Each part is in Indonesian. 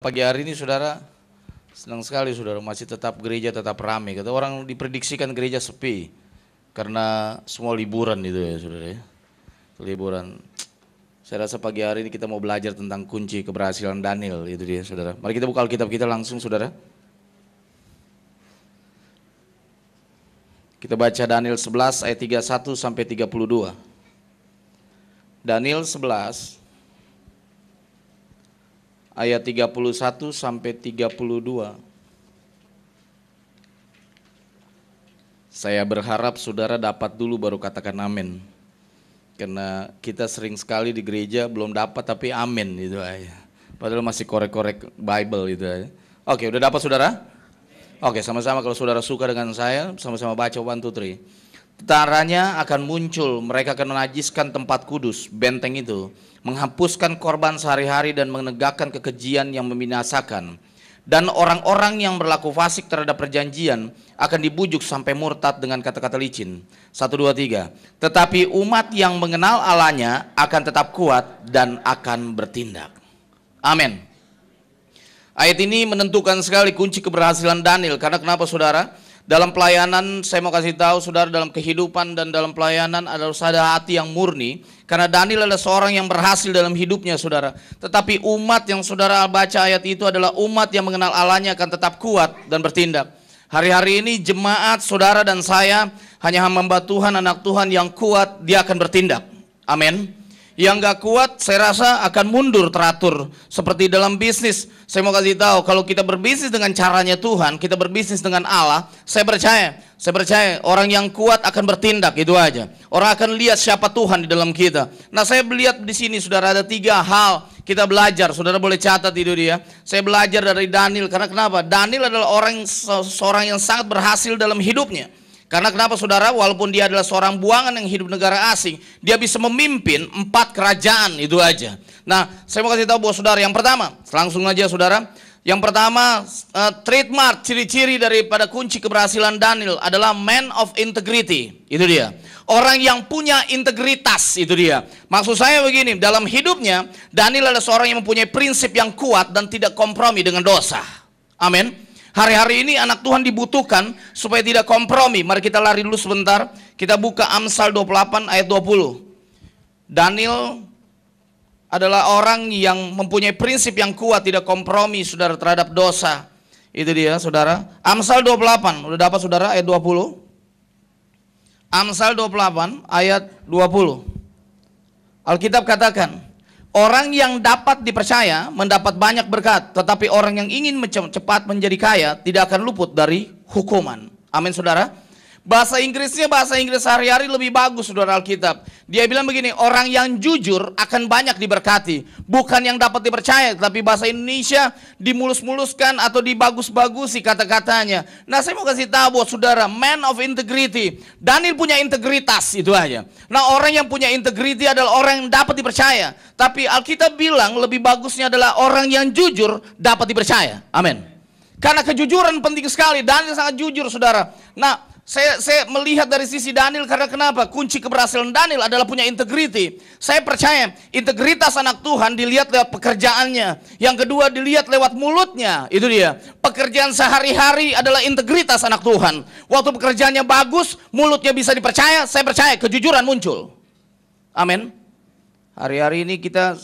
Pagi hari ini saudara, senang sekali saudara, masih tetap gereja tetap ramai. Kata orang diprediksikan gereja sepi karena semua liburan itu ya saudara ya. Liburan. Saya rasa pagi hari ini kita mau belajar tentang kunci keberhasilan Daniel, itu dia saudara. Mari kita buka Alkitab kita langsung saudara. Kita baca Daniel 11 ayat 31 sampai 32. Daniel 11 ayat 31 sampai 32. Saya berharap saudara dapat dulu baru katakan amin. Karena kita sering sekali di gereja belum dapat tapi amin itu aja. Padahal masih korek-korek Bible itu aja. Oke, udah dapat saudara? Oke, sama-sama kalau saudara suka dengan saya, sama-sama baca 1, 2, 3. Tentaranya akan muncul, mereka akan menajiskan tempat kudus, benteng itu, menghapuskan korban sehari-hari dan menegakkan kekejian yang membinasakan. Dan orang-orang yang berlaku fasik terhadap perjanjian akan dibujuk sampai murtad dengan kata-kata licin. 1, 2, 3. Tetapi umat yang mengenal Allahnya akan tetap kuat dan akan bertindak. Amin. Ayat ini menentukan sekali kunci keberhasilan Daniel. Karena kenapa saudara? Dalam pelayanan saya mau kasih tahu saudara, dalam kehidupan dan dalam pelayanan adalah ada hati yang murni. Karena Daniel adalah seorang yang berhasil dalam hidupnya saudara. Tetapi umat yang saudara baca ayat itu adalah umat yang mengenal Allahnya akan tetap kuat dan bertindak. Hari-hari ini jemaat saudara dan saya hanya hamba Tuhan, anak Tuhan yang kuat, dia akan bertindak. Amin. Yang gak kuat saya rasa akan mundur teratur. Seperti dalam bisnis, saya mau kasih tahu kalau kita berbisnis dengan caranya Tuhan, kita berbisnis dengan Allah, saya percaya orang yang kuat akan bertindak, itu aja. Orang akan lihat siapa Tuhan di dalam kita. Nah, saya melihat di sini saudara ada 3 hal kita belajar. Saudara boleh catat itu dia. Saya belajar dari Daniel karena kenapa? Daniel adalah seorang yang sangat berhasil dalam hidupnya. Karena kenapa saudara, walaupun dia adalah seorang buangan yang hidup negara asing, dia bisa memimpin 4 kerajaan, itu aja. Nah, saya mau kasih tahu buat saudara, yang pertama, langsung aja saudara. Yang pertama, trademark, ciri-ciri daripada kunci keberhasilan Daniel adalah man of integrity, itu dia. Orang yang punya integritas, itu dia. Maksud saya begini, dalam hidupnya, Daniel adalah seorang yang mempunyai prinsip yang kuat dan tidak kompromi dengan dosa. Amin. Hari-hari ini anak Tuhan dibutuhkan supaya tidak kompromi. Mari kita lari dulu sebentar. Kita buka Amsal 28 ayat 20. Daniel adalah orang yang mempunyai prinsip yang kuat, tidak kompromi saudara terhadap dosa. Itu dia saudara. Amsal 28, udah dapat saudara ayat 20. Amsal 28 ayat 20. Alkitab katakan, orang yang dapat dipercaya mendapat banyak berkat, tetapi orang yang ingin cepat menjadi kaya tidak akan luput dari hukuman. Amin saudara. Bahasa Inggrisnya bahasa Inggris sehari-hari lebih bagus saudara Alkitab. Dia bilang begini, orang yang jujur akan banyak diberkati. Bukan yang dapat dipercaya, tapi bahasa Indonesia dimulus-muluskan atau dibagus-bagusi kata-katanya. Nah, saya mau kasih tahu buat saudara, man of integrity. Daniel punya integritas, itu aja. Nah, orang yang punya integrity adalah orang yang dapat dipercaya. Tapi Alkitab bilang lebih bagusnya adalah orang yang jujur dapat dipercaya. Amin. Karena kejujuran penting sekali. Daniel sangat jujur saudara. Nah, saya melihat dari sisi Daniel karena kenapa? Kunci keberhasilan Daniel adalah punya integriti. Saya percaya integritas anak Tuhan dilihat lewat pekerjaannya. Yang kedua dilihat lewat mulutnya. Itu dia. Pekerjaan sehari-hari adalah integritas anak Tuhan. Waktu pekerjaannya bagus, mulutnya bisa dipercaya, saya percaya kejujuran muncul. Amin. Hari-hari ini kita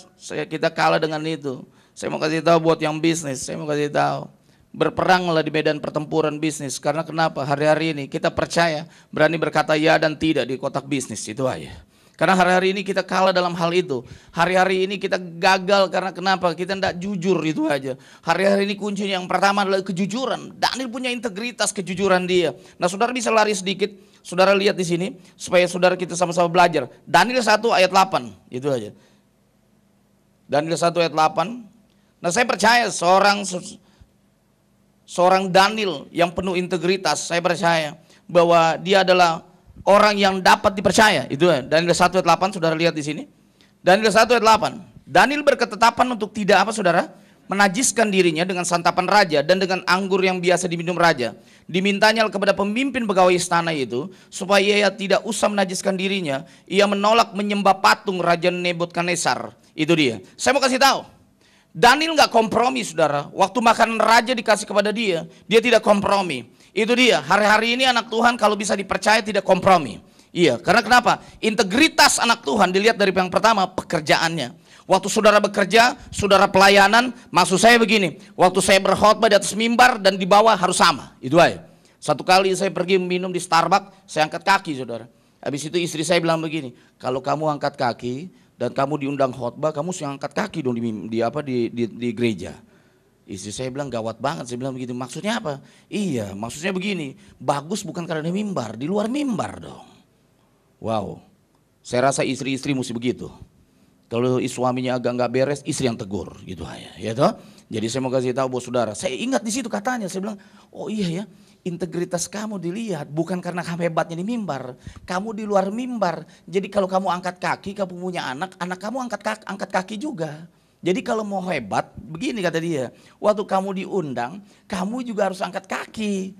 kalah dengan itu. Saya mau kasih tahu buat yang bisnis, saya mau kasih tahu. Berperanglah di medan pertempuran bisnis. Karena kenapa? Hari-hari ini kita percaya, berani berkata ya dan tidak di kotak bisnis, itu aja. Karena hari-hari ini kita kalah dalam hal itu. Hari-hari ini kita gagal karena kenapa? Kita tidak jujur, itu aja. Hari-hari ini kuncinya yang pertama adalah kejujuran. Daniel punya integritas kejujuran dia. Nah, saudara bisa lari sedikit. Saudara lihat di sini supaya saudara kita sama-sama belajar. Daniel 1 ayat 8, itu aja. Daniel 1 ayat 8. Nah, saya percaya seorang Daniel yang penuh integritas, saya percaya bahwa dia adalah orang yang dapat dipercaya. Itu Daniel 1 ayat 8, saudara lihat di sini. Daniel 1 ayat 8. Daniel berketetapan untuk tidak apa saudara? Menajiskan dirinya dengan santapan raja dan dengan anggur yang biasa diminum raja. Dimintanya kepada pemimpin pegawai istana itu supaya ia tidak usah menajiskan dirinya. Ia menolak menyembah patung Raja Nebukadnezar. Itu dia. Saya mau kasih tahu. Daniel nggak kompromi saudara. Waktu makanan raja dikasih kepada dia, dia tidak kompromi. Itu dia, hari-hari ini anak Tuhan kalau bisa dipercaya tidak kompromi. Iya, karena kenapa? Integritas anak Tuhan dilihat dari yang pertama, pekerjaannya. Waktu saudara bekerja, saudara pelayanan, maksud saya begini, waktu saya berkhotbah di atas mimbar dan di bawah harus sama, itu aja. Satu kali saya pergi minum di Starbucks, saya angkat kaki saudara. Habis itu istri saya bilang begini, kalau kamu angkat kaki dan kamu diundang khotbah, kamu harus angkat kaki dong di gereja. Istri saya bilang gawat banget, saya bilang begitu, maksudnya apa? Iya, maksudnya begini, bagus bukan karena di mimbar, di luar mimbar dong. Wow, saya rasa istri-istri mesti begitu. Kalau suaminya agak nggak beres, istri yang tegur gitu aja, ya toh. Jadi saya mau kasih tahu buat saudara, saya ingat di situ katanya, saya bilang, oh iya ya, integritas kamu dilihat bukan karena kamu hebatnya di mimbar, kamu di luar mimbar. Jadi kalau kamu angkat kaki, kamu punya anak kamu angkat kaki juga. Jadi kalau mau hebat, begini kata dia, waktu kamu diundang, kamu juga harus angkat kaki.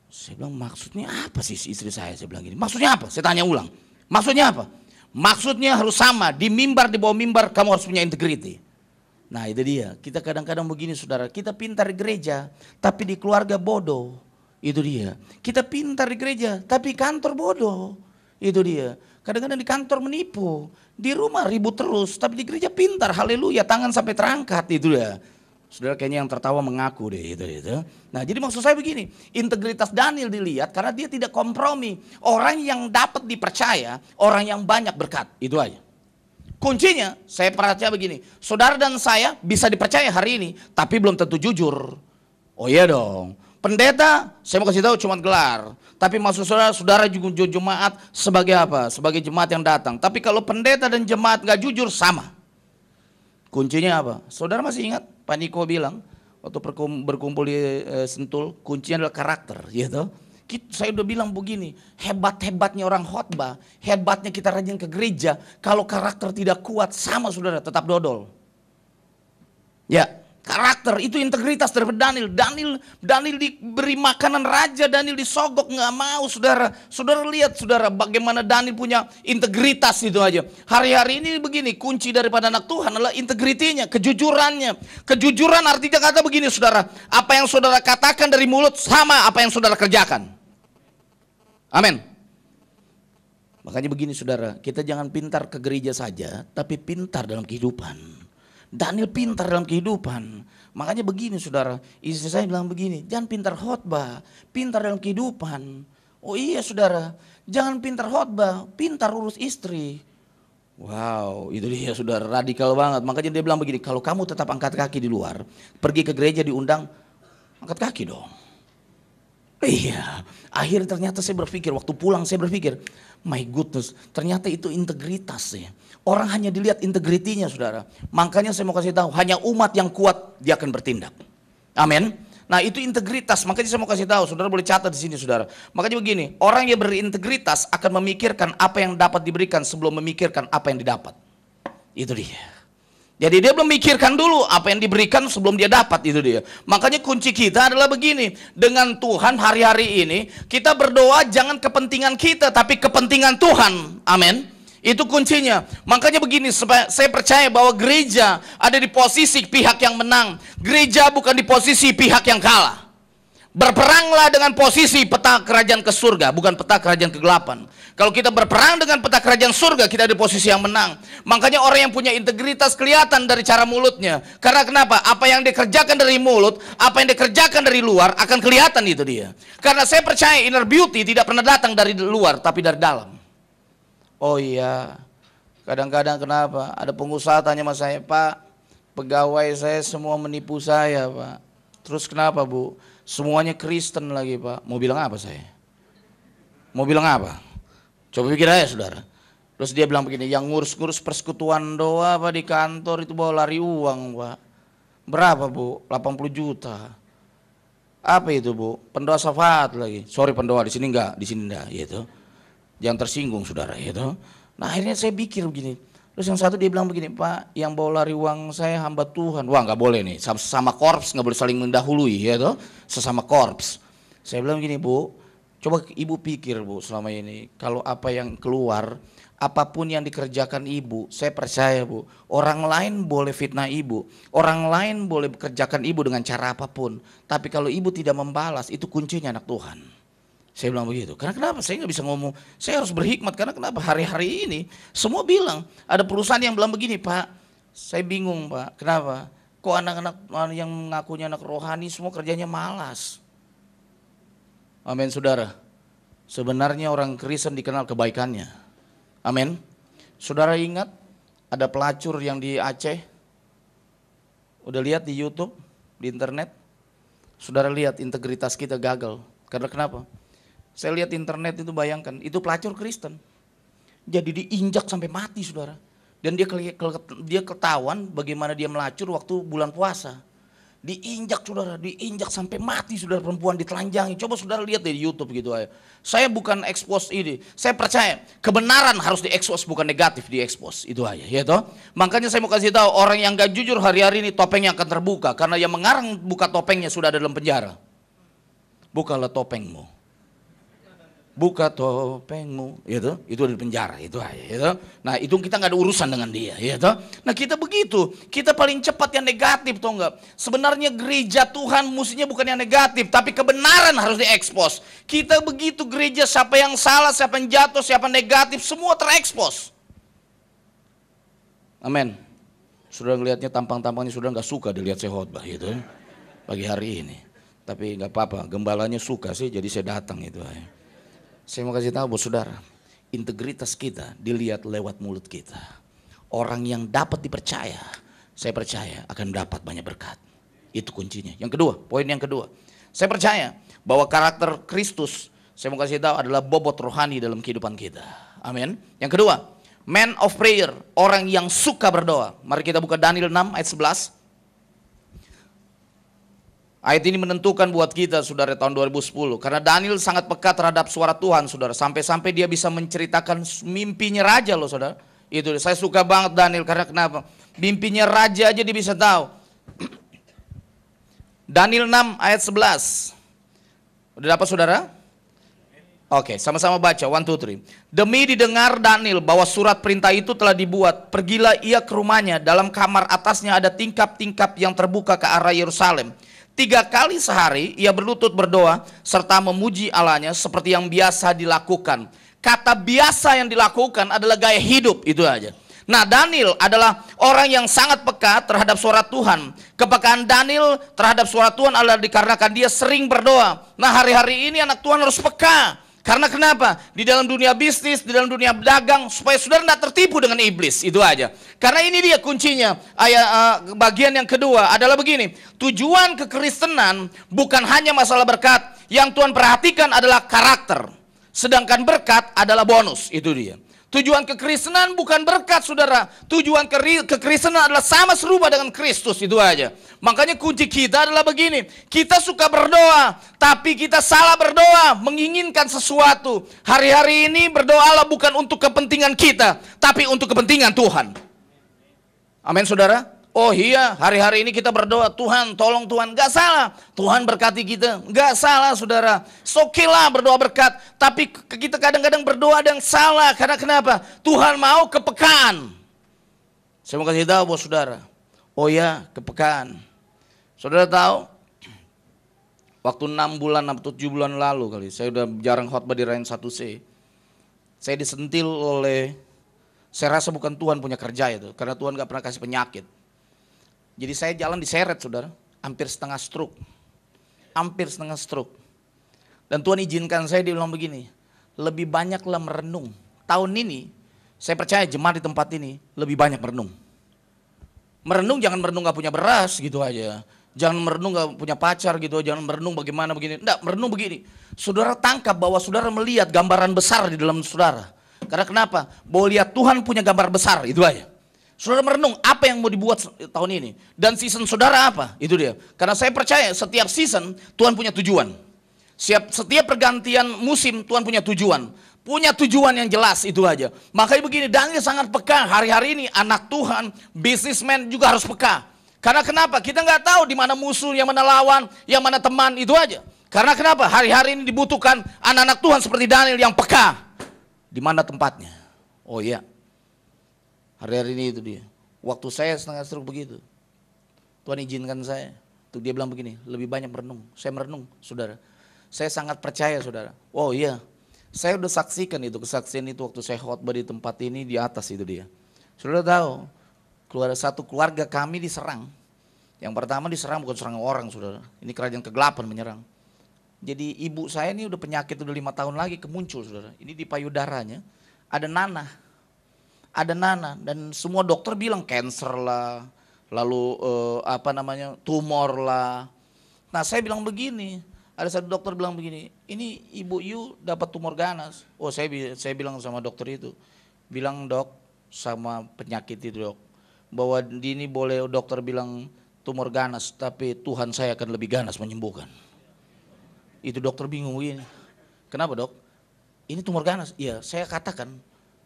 Saya bilang maksudnya apa sih istri saya bilang gini, maksudnya apa? Saya tanya ulang, maksudnya apa? Maksudnya harus sama, di mimbar, di bawah mimbar kamu harus punya integriti. Nah itu dia, kita kadang-kadang begini saudara, kita pintar di gereja, tapi di keluarga bodoh. Itu dia, kita pintar di gereja, tapi kantor bodoh. Itu dia, kadang-kadang di kantor menipu, di rumah ribut terus, tapi di gereja pintar, haleluya, tangan sampai terangkat, itu dia. Saudara kayaknya yang tertawa mengaku deh itu. Nah jadi maksud saya begini, integritas Daniel dilihat karena dia tidak kompromi. Orang yang dapat dipercaya, orang yang banyak berkat, itu aja. Kuncinya saya percaya begini, saudara dan saya bisa dipercaya hari ini, tapi belum tentu jujur. Oh iya dong, pendeta saya mau kasih tahu cuma gelar. Tapi maksud saudara juga jemaat sebagai apa? Sebagai jemaat yang datang. Tapi kalau pendeta dan jemaat gak jujur sama. Kuncinya apa? Saudara masih ingat? Pak Niko bilang waktu berkumpul di Sentul, kuncinya adalah karakter, gitu. Saya udah bilang begini, hebat-hebatnya orang khotbah, hebatnya kita rajin ke gereja, kalau karakter tidak kuat sama saudara tetap dodol. Ya, karakter itu integritas dari Daniel. Daniel diberi makanan raja, Daniel disogok nggak mau saudara. Saudara lihat saudara bagaimana Daniel punya integritas itu aja. Hari-hari ini begini, kunci daripada anak Tuhan adalah integritinya, kejujurannya. Kejujuran artinya kata begini saudara, apa yang saudara katakan dari mulut sama apa yang saudara kerjakan. Amin. Makanya begini saudara, kita jangan pintar ke gereja saja, tapi pintar dalam kehidupan. Daniel pintar dalam kehidupan. Makanya begini saudara, istri saya bilang begini, jangan pintar khotbah, pintar dalam kehidupan. Oh iya saudara, jangan pintar khotbah, pintar urus istri. Wow, itu dia saudara, radikal banget. Makanya dia bilang begini, kalau kamu tetap angkat kaki di luar, pergi ke gereja diundang, angkat kaki dong. Iya, akhirnya ternyata saya berpikir, waktu pulang saya berpikir, my goodness, ternyata itu integritas ya. Orang hanya dilihat integritinya saudara. Makanya saya mau kasih tahu, hanya umat yang kuat dia akan bertindak. Amin. Nah itu integritas, makanya saya mau kasih tahu, saudara boleh catat di sini saudara. Makanya begini, orang yang berintegritas akan memikirkan apa yang dapat diberikan sebelum memikirkan apa yang didapat. Itu dia. Jadi dia belum memikirkan dulu apa yang diberikan sebelum dia dapat, itu dia. Makanya kunci kita adalah begini, dengan Tuhan hari-hari ini kita berdoa jangan kepentingan kita tapi kepentingan Tuhan. Amin. Itu kuncinya. Makanya begini, saya percaya bahwa gereja ada di posisi pihak yang menang. Gereja bukan di posisi pihak yang kalah. Berperanglah dengan posisi peta kerajaan ke surga, bukan peta kerajaan kegelapan. Kalau kita berperang dengan peta kerajaan surga, kita di posisi yang menang. Makanya orang yang punya integritas kelihatan dari cara mulutnya. Karena kenapa? Apa yang dikerjakan dari mulut, apa yang dikerjakan dari luar akan kelihatan, itu dia. Karena saya percaya inner beauty tidak pernah datang dari luar, tapi dari dalam. Oh iya, kadang-kadang kenapa? Ada pengusaha tanya sama saya, Pak, pegawai saya semua menipu saya, Pak. Terus kenapa, Bu? Semuanya Kristen lagi, Pak. Mau bilang apa saya? Mau bilang apa? Coba pikir aja, saudara. Terus dia bilang begini, yang ngurus-ngurus persekutuan doa Pak di kantor itu bawa lari uang, Pak. Berapa, Bu? 80 juta. Apa itu, Bu? Pendoa syafaat lagi. Sorry pendoa, di sini enggak, gitu. Jangan tersinggung saudara, gitu. Nah akhirnya saya pikir begini. Terus yang satu dia bilang begini, Pak, yang bawa lari uang saya hamba Tuhan. Wah nggak boleh nih, sama korps nggak boleh saling mendahului, ya toh, sesama korps. Saya bilang begini, Bu, coba ibu pikir Bu selama ini, kalau apa yang keluar apapun yang dikerjakan ibu, saya percaya Bu, orang lain boleh fitnah ibu, orang lain boleh bekerjakan ibu dengan cara apapun, tapi kalau ibu tidak membalas, itu kuncinya anak Tuhan. Saya bilang begitu. Karena kenapa? Saya nggak bisa ngomong, saya harus berhikmat. Karena kenapa? Hari-hari ini semua bilang, ada perusahaan yang bilang begini, Pak, saya bingung Pak, kenapa? Kok anak-anak yang mengakunya anak rohani semua kerjanya malas? Amin saudara. Sebenarnya orang Kristen dikenal kebaikannya. Amin. Saudara ingat ada pelacur yang di Aceh? Udah lihat di YouTube, di internet? Saudara lihat integritas kita gagal. Karena kenapa? Saya lihat internet itu, bayangkan, itu pelacur Kristen. Jadi diinjak sampai mati saudara. Dan dia ketahuan bagaimana dia melacur waktu bulan puasa. Diinjak saudara, diinjak sampai mati saudara, perempuan ditelanjangi. Coba saudara lihat di YouTube gitu aja. Saya bukan expose ini, saya percaya kebenaran harus diekspos, bukan negatif diekspos, itu aja ya toh. Makanya saya mau kasih tahu, orang yang gak jujur hari-hari ini topengnya akan terbuka, karena yang mengarang buka topengnya sudah ada dalam penjara. Bukalah topengmu, buka topengmu, itu di penjara, itu aja, gitu. Nah itu kita nggak ada urusan dengan dia, gitu. Nah kita begitu, kita paling cepat yang negatif, tau nggak? Sebenarnya gereja Tuhan mustinya bukan yang negatif, tapi kebenaran harus diekspos. Kita begitu gereja, siapa yang salah, siapa yang jatuh, siapa yang negatif, semua terekspos. Amin. Sudah ngelihatnya tampang-tampangnya sudah nggak suka dilihat saya khotbah, gitu. Pagi hari ini, tapi nggak apa-apa, gembalanya suka sih, jadi saya datang itu aja. Saya mau kasih tahu buat saudara, integritas kita dilihat lewat mulut kita. Orang yang dapat dipercaya, saya percaya akan dapat banyak berkat. Itu kuncinya. Yang kedua, poin yang kedua, saya percaya bahwa karakter Kristus, saya mau kasih tahu, adalah bobot rohani dalam kehidupan kita. Amin. Yang kedua, man of prayer, orang yang suka berdoa. Mari kita buka Daniel 6 ayat 11. Ayat ini menentukan buat kita saudara tahun 2010. Karena Daniel sangat peka terhadap suara Tuhan saudara. Sampai-sampai dia bisa menceritakan mimpinya raja loh saudara. Itu saya suka banget Daniel, karena kenapa? Mimpinya raja aja dia bisa tahu. Daniel 6 ayat 11. Udah dapat saudara? Oke, sama-sama baca, 1, 2, 3. Demi didengar Daniel bahwa surat perintah itu telah dibuat, pergilah ia ke rumahnya. Dalam kamar atasnya ada tingkap-tingkap yang terbuka ke arah Yerusalem. 3 kali sehari ia berlutut berdoa serta memuji Allahnya seperti yang biasa dilakukan. Kata biasa yang dilakukan adalah gaya hidup, itu aja. Nah Daniel adalah orang yang sangat peka terhadap suara Tuhan. Kepekaan Daniel terhadap suara Tuhan adalah dikarenakan dia sering berdoa. Nah hari-hari ini anak Tuhan harus peka. Karena kenapa? Di dalam dunia bisnis, di dalam dunia dagang, supaya saudara tidak tertipu dengan iblis, itu aja. Karena ini dia kuncinya. Bagian yang kedua adalah begini, tujuan kekristenan bukan hanya masalah berkat, yang Tuhan perhatikan adalah karakter. Sedangkan berkat adalah bonus, itu dia. Tujuan kekristenan bukan berkat saudara. Tujuan kekristenan adalah sama serupa dengan Kristus, itu aja. Makanya kunci kita adalah begini. Kita suka berdoa, tapi kita salah berdoa, menginginkan sesuatu. Hari-hari ini berdoalah bukan untuk kepentingan kita, tapi untuk kepentingan Tuhan. Amin saudara. Oh iya, hari-hari ini kita berdoa, Tuhan tolong Tuhan, gak salah. Tuhan berkati kita, gak salah saudara. Oke lah berdoa berkat, tapi kita kadang-kadang berdoa yang salah. Karena kenapa? Tuhan mau kepekaan. Saya mau kasih tahu buat saudara. Oh ya, kepekaan. Saudara tahu, waktu 6 bulan atau 7 bulan lalu kali, saya udah jarang khotbah di Rain 1C. Saya disentil oleh, saya rasa bukan Tuhan punya kerja itu, karena Tuhan gak pernah kasih penyakit. Jadi saya jalan diseret saudara, hampir setengah stroke. Dan Tuhan izinkan saya, dia bilang begini, lebih banyaklah merenung. Tahun ini, saya percaya jemaat di tempat ini lebih banyak merenung. Merenung jangan merenung gak punya beras gitu aja. Jangan merenung gak punya pacar gitu, jangan merenung bagaimana begini. Enggak, merenung begini. Saudara tangkap bahwa saudara melihat gambaran besar di dalam saudara. Karena kenapa? Bahwa lihat Tuhan punya gambar besar, itu aja. Saudara merenung apa yang mau dibuat tahun ini. Dan season saudara apa? Itu dia. Karena saya percaya setiap season Tuhan punya tujuan. Setiap pergantian musim Tuhan punya tujuan. Punya tujuan yang jelas, itu aja. Makanya begini, Daniel sangat peka. Hari-hari ini anak Tuhan, businessman juga harus peka. Karena kenapa? Kita nggak tahu di mana musuh, yang mana lawan, yang mana teman, itu aja. Karena kenapa? Hari-hari ini dibutuhkan anak-anak Tuhan seperti Daniel yang peka. Di mana tempatnya? Oh iya, hari-hari ini itu dia. Waktu saya setengah stroke begitu, Tuhan izinkan saya. Tuh dia bilang begini, lebih banyak merenung. Saya merenung, saudara. Saya sangat percaya, saudara. Oh iya, saya udah saksikan itu, kesaksian itu waktu saya khotbah di tempat ini di atas itu dia. Saudara tahu, satu keluarga kami diserang. Yang pertama diserang bukan serang orang, saudara. Ini kerajaan kegelapan menyerang. Jadi ibu saya ini udah penyakit udah 5 tahun lagi kemuncul, saudara. Ini di payudaranya ada nanah. Ada nanah dan semua dokter bilang cancer lah, lalu tumor lah. Nah saya bilang begini, ada satu dokter bilang begini, ini ibu you dapat tumor ganas. Oh saya bilang sama dokter itu, bilang dok sama penyakit itu dok, bahwa ini boleh dokter bilang tumor ganas, tapi Tuhan saya akan lebih ganas menyembuhkan. Itu dokter bingung ini, kenapa dok? Ini tumor ganas, iya saya katakan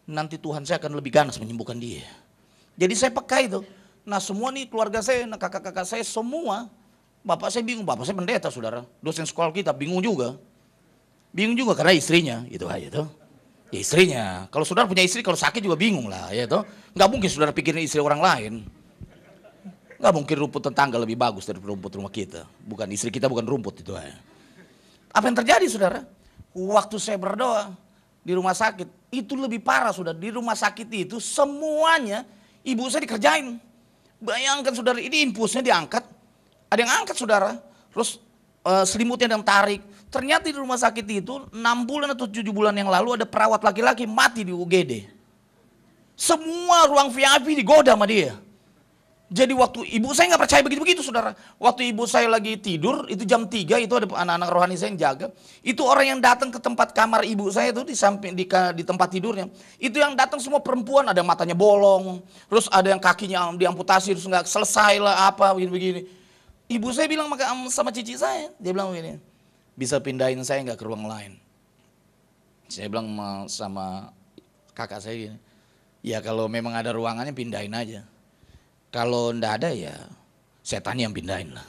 nanti Tuhan saya akan lebih ganas menyembuhkan dia. Jadi saya peka itu. Nah semua nih keluarga saya, kakak-kakak saya semua, bapak saya bingung, bapak saya pendeta saudara, dosen sekolah kita bingung juga. Bingung juga karena istrinya, itu aja tuh. Ya istrinya, kalau saudara punya istri kalau sakit juga bingung lah ya toh. Nggak mungkin saudara pikirin istri orang lain. Nggak mungkin rumput tetangga lebih bagus dari rumput rumah kita. Bukan istri kita bukan rumput itu aja. Apa yang terjadi saudara? Waktu saya berdoa di rumah sakit, itu lebih parah sudah. Di rumah sakit itu semuanya ibu saya dikerjain. Bayangkan saudara, ini infusnya diangkat, ada yang angkat saudara, terus selimutnya ada yang tarik. Ternyata di rumah sakit itu 6 bulan atau 7 bulan yang lalu ada perawat laki-laki mati di UGD. Semua ruang VIP digoda sama dia. Jadi waktu ibu saya nggak percaya begitu-begitu saudara. Waktu ibu saya lagi tidur, itu jam 3 itu ada anak-anak rohani saya yang jaga. Itu orang yang datang ke tempat kamar ibu saya itu di samping di tempat tidurnya. Itu yang datang semua perempuan, ada yang matanya bolong, terus ada yang kakinya diamputasi terus nggak selesai lah apa begini-begini. Ibu saya bilang sama cici saya, dia bilang begini, bisa pindahin saya nggak ke ruang lain? Saya bilang sama kakak saya gini, ya kalau memang ada ruangannya pindahin aja. Kalau enggak ada ya setannya yang pindahin lah.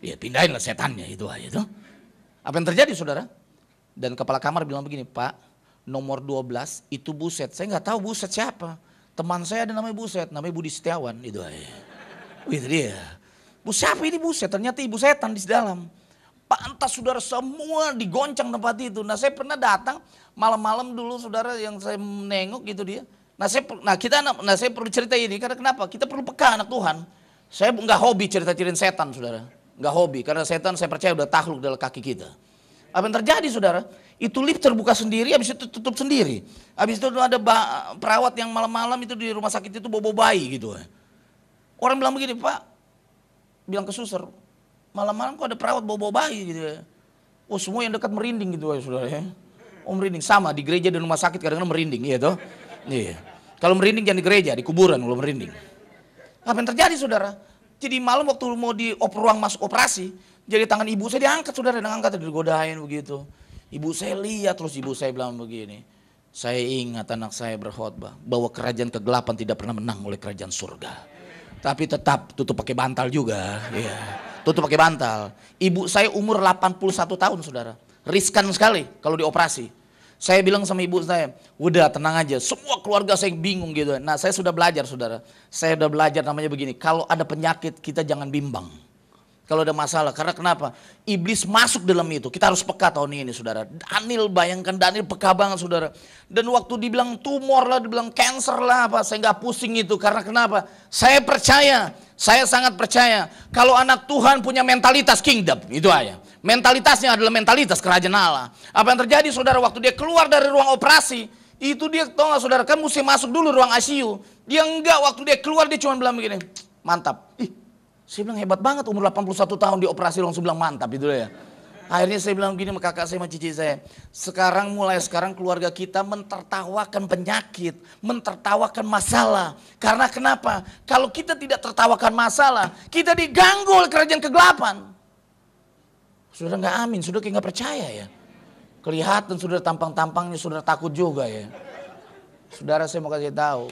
Ya pindahin lah setannya itu aja tuh. Apa yang terjadi saudara? Dan kepala kamar bilang begini, Pak nomor 12 itu Buset. Saya nggak tahu Buset siapa. Teman saya ada namanya Buset, namanya Budi Setiawan itu aja. Itu dia. Bu siapa ini Buset? Ternyata ibu setan di dalam. Pantas saudara semua digoncang tempat itu. Nah saya pernah datang malam-malam dulu saudara yang saya menengok gitu dia. Nah saya perlu cerita ini karena kenapa? Kita perlu peka anak Tuhan. Saya nggak hobi cerita-ceritain setan saudara. Nggak hobi karena setan saya percaya udah takluk dalam kaki kita. Apa yang terjadi saudara? Itu lift terbuka sendiri, habis itu tutup sendiri. Habis itu ada perawat yang malam-malam itu di rumah sakit itu bobo bayi gitu. Orang bilang begini, Pak, bilang ke suster, malam-malam kok ada perawat bobo bayi gitu ya. Oh semua yang dekat merinding gitu ya saudara ya. Oh merinding, sama di gereja dan rumah sakit kadang-kadang merinding iya toh. Iya. Kalau merinding jangan di gereja, di kuburan kalau merinding. Apa yang terjadi saudara? Jadi malam waktu mau di ruang masuk operasi, jadi tangan ibu saya diangkat saudara, diangkat digodain begitu. Ibu saya lihat terus ibu saya bilang begini, saya ingat anak saya berkhotbah bahwa kerajaan kegelapan tidak pernah menang oleh kerajaan surga. Tapi tetap tutup pakai bantal juga, iya. Tutup pakai bantal. Ibu saya umur 81 tahun saudara, riskan sekali kalau dioperasi. Saya bilang sama ibu saya, udah tenang aja, semua keluarga saya bingung gitu. Nah saya sudah belajar saudara, saya sudah belajar namanya begini, kalau ada penyakit kita jangan bimbang. Kalau ada masalah, karena kenapa? Iblis masuk dalam itu, kita harus peka tahun ini saudara. Daniel, bayangkan Daniel peka banget saudara. Dan waktu dibilang tumor lah, dibilang cancer lah apa, saya gak pusing itu, karena kenapa? Saya percaya, saya sangat percaya, kalau anak Tuhan punya mentalitas kingdom, itu aja. Mentalitasnya adalah mentalitas kerajaan Allah. Apa yang terjadi saudara waktu dia keluar dari ruang operasi, itu dia tahu gak saudara, kan mesti masuk dulu ruang ICU. Dia enggak, waktu dia keluar dia cuma bilang begini, mantap. Saya bilang hebat banget umur 81 tahun dioperasi langsung bilang mantap itu ya. Akhirnya saya bilang begini sama kakak saya sama cici saya, mulai sekarang keluarga kita mentertawakan penyakit, mentertawakan masalah. Karena kenapa? Kalau kita tidak tertawakan masalah, kita diganggu oleh kerajaan kegelapan. Saudara nggak amin, saudara kayak nggak percaya ya. Kelihatan saudara tampang-tampangnya saudara takut juga ya. Saudara saya mau kasih tahu,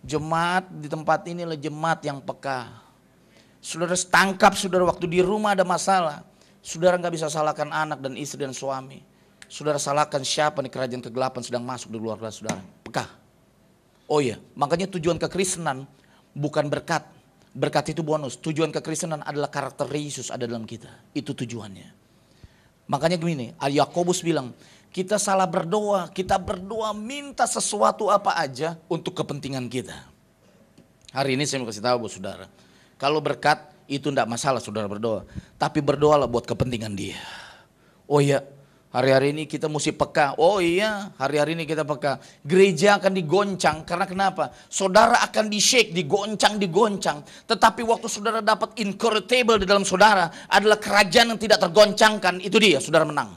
jemaat di tempat ini adalah jemaat yang peka. Saudara tangkap saudara waktu di rumah ada masalah, saudara nggak bisa salahkan anak dan istri dan suami. saudara salahkan siapa nih kerajaan kegelapan sedang masuk di luar saudara? Peka. Oh iya, makanya tujuan kekristenan bukan berkat. Berkat itu bonus. Tujuan kekristenan adalah karakter Yesus ada dalam kita. Itu tujuannya. Makanya gini, Yakobus bilang, kita salah berdoa, kita berdoa minta sesuatu apa aja untuk kepentingan kita. Hari ini saya mau kasih tahu buat saudara, kalau berkat itu enggak masalah saudara berdoa, tapi berdoalah buat kepentingan dia. Oh iya, hari-hari ini kita mesti peka. Oh iya, hari-hari ini kita peka. Gereja akan digoncang karena kenapa? Saudara akan di-shake, digoncang. Tetapi waktu saudara dapat incorruptible di dalam saudara adalah kerajaan yang tidak tergoncangkan, itu dia, saudara menang.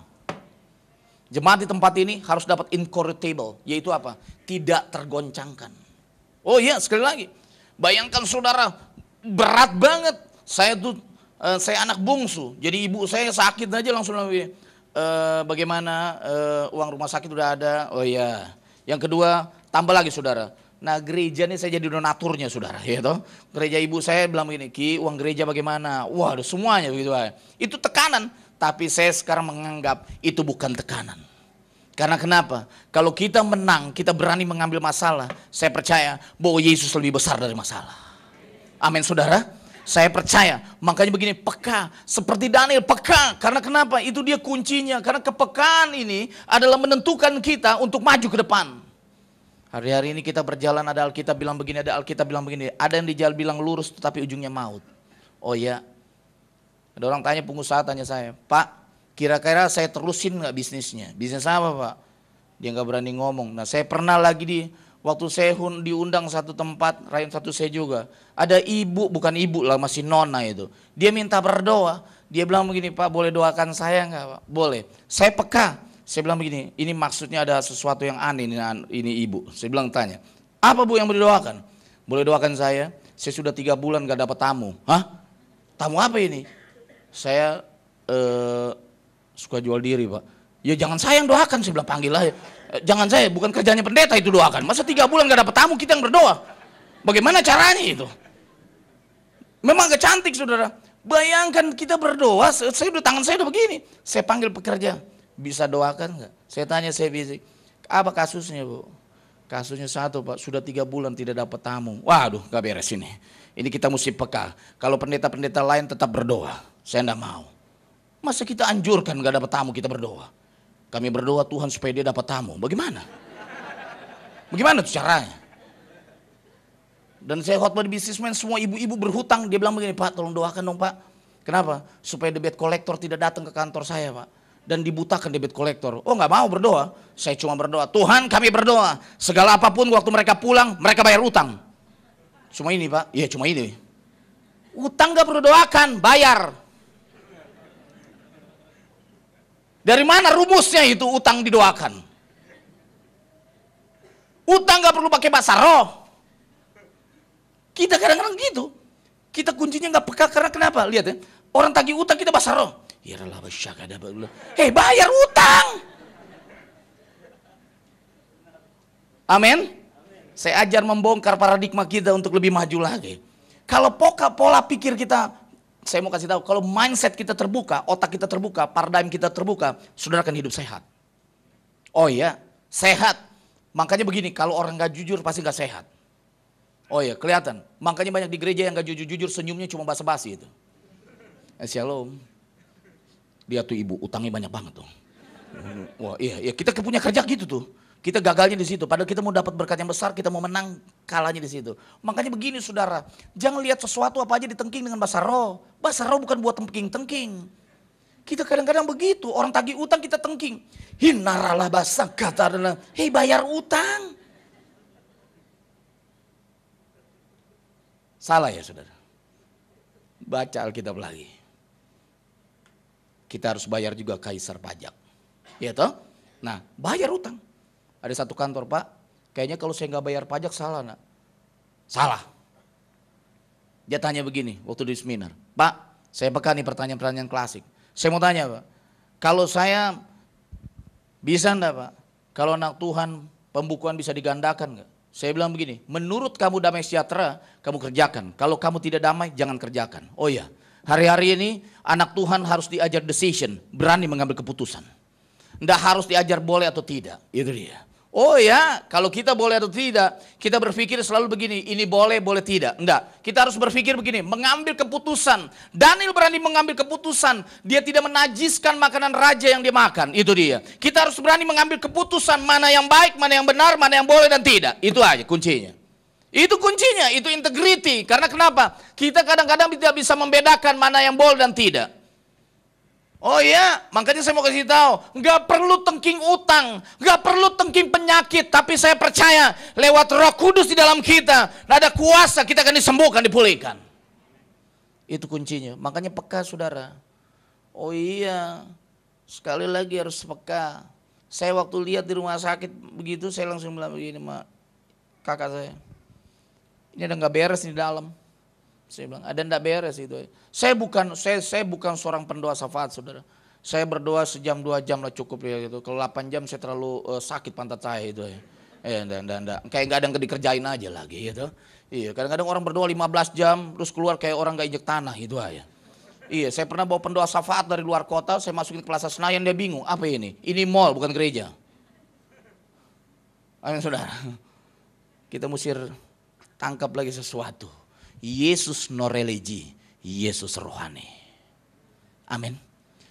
Jemaat di tempat ini harus dapat incorruptible, yaitu apa? Tidak tergoncangkan. Oh iya, sekali lagi. Bayangkan saudara, berat banget. Saya anak bungsu, jadi ibu saya sakit aja langsung begini. Bagaimana uang rumah sakit udah ada? Oh iya. Yang kedua, tambah lagi saudara. Nah gereja ini saya jadi donaturnya saudara, ya toh. Gereja ibu saya bilang begini, Ki uang gereja bagaimana? Wah ada semuanya begitu aja. Itu tekanan, tapi saya sekarang menganggap itu bukan tekanan. Karena kenapa? Kalau kita menang, kita berani mengambil masalah, saya percaya bahwa Yesus lebih besar dari masalah. Amin saudara. Saya percaya, makanya begini, peka. Seperti Daniel, peka. Karena kenapa? Itu dia kuncinya. Karena kepekaan ini adalah menentukan kita untuk maju ke depan. Hari-hari ini kita berjalan, ada Alkitab bilang begini, ada Alkitab bilang begini. Ada yang di jalan bilang lurus tetapi ujungnya maut. Oh iya. Ada orang tanya, pengusaha tanya saya, Pak, kira-kira saya terusin gak bisnisnya? Bisnis apa Pak? Dia gak berani ngomong. Nah saya pernah lagi waktu saya diundang satu tempat, rayon satu saya juga. Ada ibu, bukan ibu lah, masih nona itu. Dia minta berdoa. Dia bilang begini, Pak boleh doakan saya enggak Pak? Boleh. Saya peka. Saya bilang begini, ini maksudnya ada sesuatu yang aneh ini ibu. Saya bilang tanya, apa Bu yang boleh doakan? Boleh doakan saya sudah 3 bulan gak dapat tamu. Hah? Tamu apa ini? Saya suka jual diri Pak. Ya jangan saya yang doakan, saya bilang panggil aja. Jangan saya, bukan kerjanya pendeta itu doakan. Masa 3 bulan gak dapat tamu kita yang berdoa? Bagaimana caranya itu? Memang gak cantik saudara. Bayangkan kita berdoa, tangan saya udah begini. Saya panggil pekerja, bisa doakan gak? Saya tanya, saya bisik, apa kasusnya Bu? Kasusnya satu Pak, sudah 3 bulan tidak dapat tamu. Waduh gak beres ini. Ini kita mesti peka. Kalau pendeta-pendeta lain tetap berdoa, saya enggak mau. Masa kita anjurkan gak dapat tamu kita berdoa? Kami berdoa Tuhan supaya dia dapat tamu. Bagaimana? Bagaimana tuh caranya? Dan saya khotbah di Businessman, semua ibu-ibu berhutang. Dia bilang begini, Pak tolong doakan dong Pak. Kenapa? Supaya debit kolektor tidak datang ke kantor saya Pak. Dan dibutakan debit kolektor. Oh gak mau berdoa. Saya cuma berdoa, Tuhan kami berdoa. Segala apapun waktu mereka pulang, mereka bayar utang. Cuma ini Pak, iya cuma ini. Utang gak perlu doakan, bayar. Dari mana rumusnya itu utang didoakan? Utang gak perlu pakai bahasa roh. Kita kadang-kadang gitu. Kita kuncinya gak peka karena kenapa? Lihat ya, orang tagih utang kita bahasa roh. Hei bayar utang. Amin. Saya ajar membongkar paradigma kita untuk lebih maju lagi. Kalau pola pikir kita, saya mau kasih tahu, kalau mindset kita terbuka, otak kita terbuka, paradigm kita terbuka, saudara akan hidup sehat. Oh iya, sehat. Makanya begini, kalau orang gak jujur pasti gak sehat. Oh iya, kelihatan. Makanya banyak di gereja yang gak jujur-jujur, senyumnya cuma basa-basi itu. Shalom. Dia tuh ibu, utangnya banyak banget tuh. Wah iya, kita punya kerja gitu tuh. Kita gagalnya di situ. Padahal kita mau dapat berkat yang besar, kita mau menang, kalahnya di situ. Makanya begini saudara, jangan lihat sesuatu apa aja ditengking dengan bahasa roh. Bahasa roh bukan buat tengking-tengking. Kita kadang-kadang begitu, orang tagih utang kita tengking. Hinaralah bahasa kata adalah, hei bayar utang. Salah ya saudara. Baca Alkitab lagi. Kita harus bayar juga kaisar pajak. Ya toh? Nah, bayar utang. Ada satu kantor, Pak, kayaknya kalau saya nggak bayar pajak salah nak? Salah. Dia tanya begini waktu di seminar, Pak, saya peka nih pertanyaan-pertanyaan klasik. Saya mau tanya Pak, kalau saya bisa enggak Pak, kalau anak Tuhan pembukuan bisa digandakan enggak? Saya bilang begini, menurut kamu damai sejahtera, kamu kerjakan. Kalau kamu tidak damai, jangan kerjakan. Oh iya, hari-hari ini anak Tuhan harus diajar decision, berani mengambil keputusan. Nggak harus diajar boleh atau tidak. Itu dia. Oh ya, kalau kita boleh atau tidak, kita berpikir selalu begini, ini boleh, boleh tidak. Enggak, kita harus berpikir begini, mengambil keputusan. Daniel berani mengambil keputusan, dia tidak menajiskan makanan raja yang dia makan, itu dia. Kita harus berani mengambil keputusan mana yang baik, mana yang benar, mana yang boleh dan tidak. Itu aja kuncinya. Itu kuncinya, itu integrity. Karena kenapa? Kita kadang-kadang tidak bisa membedakan mana yang boleh dan tidak. Oh iya, makanya saya mau kasih tahu, nggak perlu tengking utang, nggak perlu tengking penyakit, tapi saya percaya lewat Roh Kudus di dalam kita, ada kuasa kita akan disembuhkan, dipulihkan. Itu kuncinya. Makanya peka, saudara. Oh iya, sekali lagi harus peka. Saya waktu lihat di rumah sakit begitu, saya langsung bilang begini sama kakak saya, ini ada nggak beres di dalam. Saya bilang ada ndak beres itu. Saya bukan seorang pendoa syafaat, saudara. Saya berdoa sejam 2 jam lah cukup ya gitu. Kalau 8 jam saya terlalu sakit pantat saya itu ya. Enggak. Kayak nggak ada yang dikerjain aja lagi gitu. Iya, kadang-kadang orang berdoa 15 jam terus keluar kayak orang nggak injek tanah itu aja. Iya, saya pernah bawa pendoa syafaat dari luar kota, saya masukin ke Plaza Senayan, dia bingung, apa ini? Ini mall bukan gereja. Amin, saudara. Kita mesti tangkap lagi sesuatu. Yesus no religi, Yesus rohani. Amin.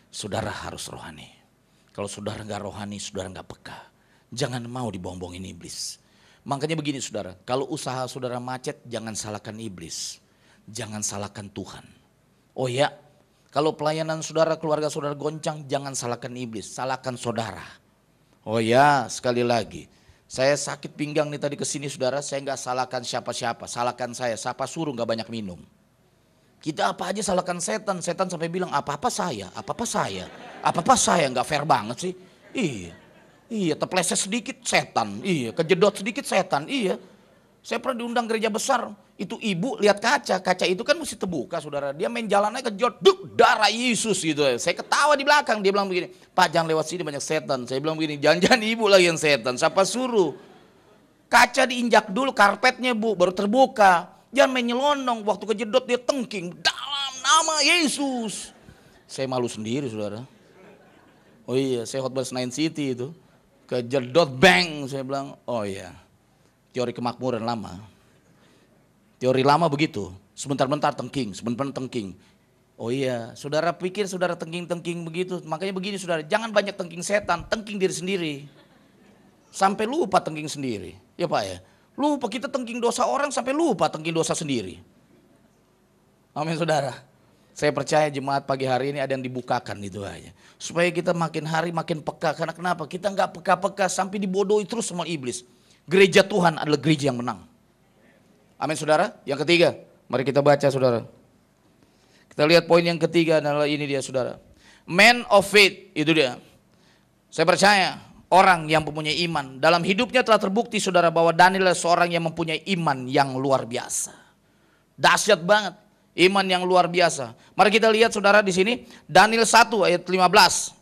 Saudara harus rohani. Kalau saudara nggak rohani, saudara nggak peka. Jangan mau dibohong-bohongin iblis. Makanya begini saudara, kalau usaha saudara macet, jangan salahkan iblis. Jangan salahkan Tuhan. Oh ya, kalau pelayanan saudara, keluarga saudara goncang, jangan salahkan iblis, salahkan saudara. Oh ya, sekali lagi. Saya sakit pinggang nih tadi kesini saudara, saya nggak salahkan siapa-siapa, salahkan saya. Siapa suruh nggak banyak minum? Kita apa aja salahkan setan, setan sampai bilang apa-apa saya, nggak fair banget sih. Iya, terpleset sedikit setan, iya, kejedot sedikit setan, iya. Saya pernah diundang gereja besar, itu ibu lihat kaca itu kan mesti terbuka saudara. Dia main jalan aja kejot, duk, darah Yesus gitu. Saya ketawa di belakang, dia bilang begini, Pak jangan lewat sini banyak setan. Saya bilang begini, jangan ibu lagi yang setan, siapa suruh? Kaca diinjak dulu karpetnya bu, baru terbuka. Jangan main nyelonong, waktu kejedot dia tengking, dalam nama Yesus. Saya malu sendiri saudara. Oh iya, saya Hotbus 9 City itu, kejedot bang, saya bilang, oh iya. Teori kemakmuran lama. Teori lama begitu. Sebentar-bentar tengking, sebentar-bentar tengking. Oh iya, saudara pikir saudara tengking-tengking begitu. Makanya begini saudara, jangan banyak tengking setan, tengking diri sendiri. Sampai lupa tengking sendiri. Ya Pak ya. Lupa kita tengking dosa orang sampai lupa tengking dosa sendiri. Amin saudara. Saya percaya jemaat pagi hari ini ada yang dibukakan itu aja. Supaya kita makin hari makin peka. Karena kenapa? Kita nggak peka-peka sampai dibodohi terus sama iblis. Gereja Tuhan adalah gereja yang menang. Amin saudara. Yang ketiga, mari kita baca saudara. Kita lihat poin yang ketiga adalah ini dia saudara. Man of faith, itu dia. Saya percaya orang yang mempunyai iman. Dalam hidupnya telah terbukti saudara bahwa Daniel adalah seorang yang mempunyai iman yang luar biasa. Dahsyat banget. Iman yang luar biasa. Mari kita lihat saudara di sini. Daniel 1 ayat 15.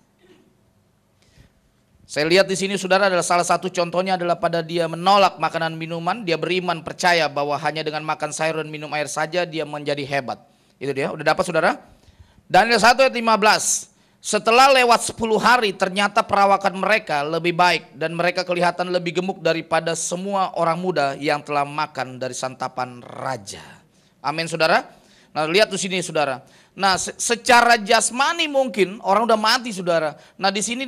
Saya lihat di sini saudara adalah salah satu contohnya adalah pada dia menolak makanan minuman, dia beriman percaya bahwa hanya dengan makan sayur dan minum air saja dia menjadi hebat. Itu dia, udah dapat saudara? Daniel 1 ayat 15. Setelah lewat 10 hari ternyata perawakan mereka lebih baik dan mereka kelihatan lebih gemuk daripada semua orang muda yang telah makan dari santapan raja. Amin saudara. Nah lihat di sini saudara. Nah secara jasmani mungkin orang udah mati saudara. Nah di sini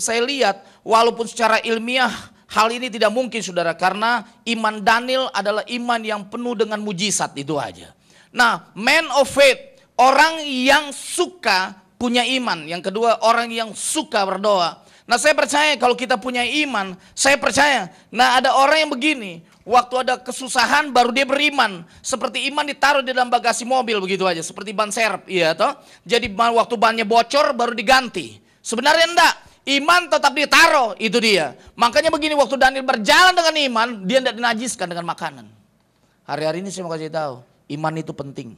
saya lihat walaupun secara ilmiah hal ini tidak mungkin saudara. Karena iman Daniel adalah iman yang penuh dengan mujizat itu aja. Nah man of faith, orang yang suka punya iman. Yang kedua orang yang suka berdoa. Nah saya percaya kalau kita punya iman, saya percaya. Nah ada orang yang begini. Waktu ada kesusahan baru dia beriman. Seperti iman ditaruh di dalam bagasi mobil begitu aja. Seperti ban serep. Iya toh. Jadi waktu bannya bocor baru diganti. Sebenarnya enggak. Iman tetap ditaruh. Itu dia. Makanya begini waktu Daniel berjalan dengan iman. Dia tidak dinajiskan dengan makanan. Hari-hari ini saya mau kasih tahu. Iman itu penting.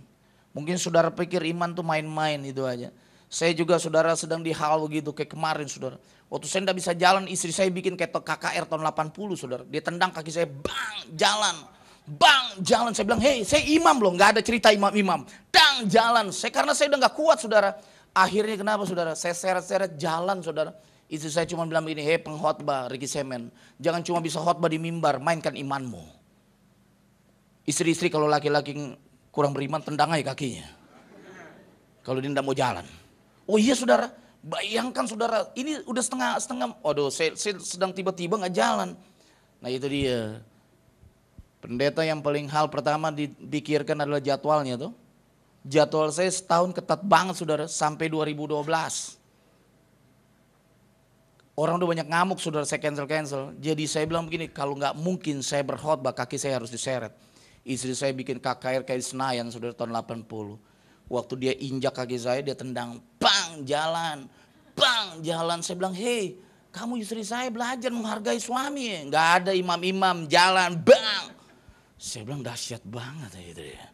Mungkin saudara pikir iman itu main-main itu aja. Saya juga saudara sedang di hal begitu kayak kemarin saudara. Waktu saya tidak bisa jalan, istri saya bikin kayak KKR tahun 80 saudara. Dia tendang kaki saya, bang jalan. Saya bilang, hei saya imam loh, gak ada cerita imam-imam. Jalan. Karena saya udah gak kuat saudara. Akhirnya kenapa saudara? Saya seret-seret jalan saudara. Istri saya cuma bilang begini, hei pengkhotbah Ricky Semen, jangan cuma bisa khotbah di mimbar, mainkan imanmu. Istri-istri kalau laki-laki kurang beriman, tendang aja kakinya. Kalau dia tidak mau jalan. Oh iya saudara, bayangkan saudara, ini udah setengah, waduh saya sedang tiba-tiba gak jalan. Nah itu dia. Pendeta yang paling hal pertama dipikirkan adalah jadwalnya tuh. Jadwal saya setahun ketat banget saudara, sampai 2012. Orang udah banyak ngamuk saudara, saya cancel. Jadi saya bilang begini, kalau nggak mungkin saya berkhotbah kaki saya harus diseret. Istri saya bikin KKR kayak Senayan saudara tahun 80. Waktu dia injak kaki saya dia tendang, bang jalan. Saya bilang, hei kamu istri saya belajar menghargai suami ya. Nggak ada imam-imam jalan, bang. Saya bilang dahsyat banget ya itu ya.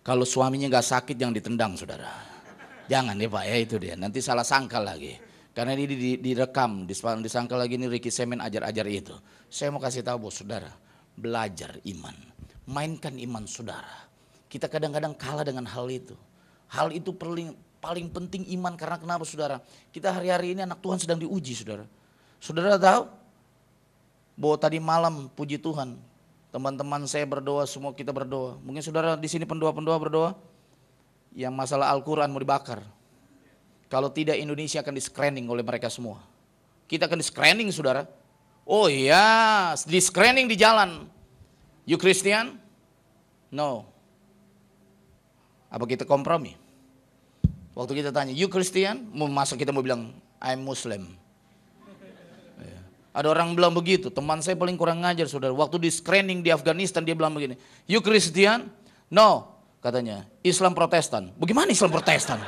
Kalau suaminya nggak sakit jangan ditendang saudara. Jangan ya Pak ya itu dia, nanti salah sangka lagi. Karena ini direkam, disangka lagi ini Ricky Semen ajar-ajar itu. Saya mau kasih tahu bos saudara, belajar iman, mainkan iman saudara. Kita kadang-kadang kalah dengan hal itu. Hal itu paling penting iman, karena kenapa saudara? Kita hari-hari ini anak Tuhan sedang diuji saudara. Saudara tahu bahwa tadi malam puji Tuhan, teman-teman saya berdoa, semua kita berdoa. Mungkin saudara di sini pendoa-pendoa berdoa, yang masalah Al-Quran mau dibakar. Kalau tidak Indonesia akan di-screening oleh mereka semua. Kita akan di-screening saudara. Oh iya, di-screening di jalan. You Christian? No. Apa kita kompromi? Waktu kita tanya, you Christian? Masa kita mau bilang, I'm Muslim. Ada orang bilang begitu, teman saya paling kurang ngajar saudara. Waktu di-screening di Afghanistan dia bilang begini, you Christian? No. Katanya, Islam Protestan. Bagaimana Islam Protestan?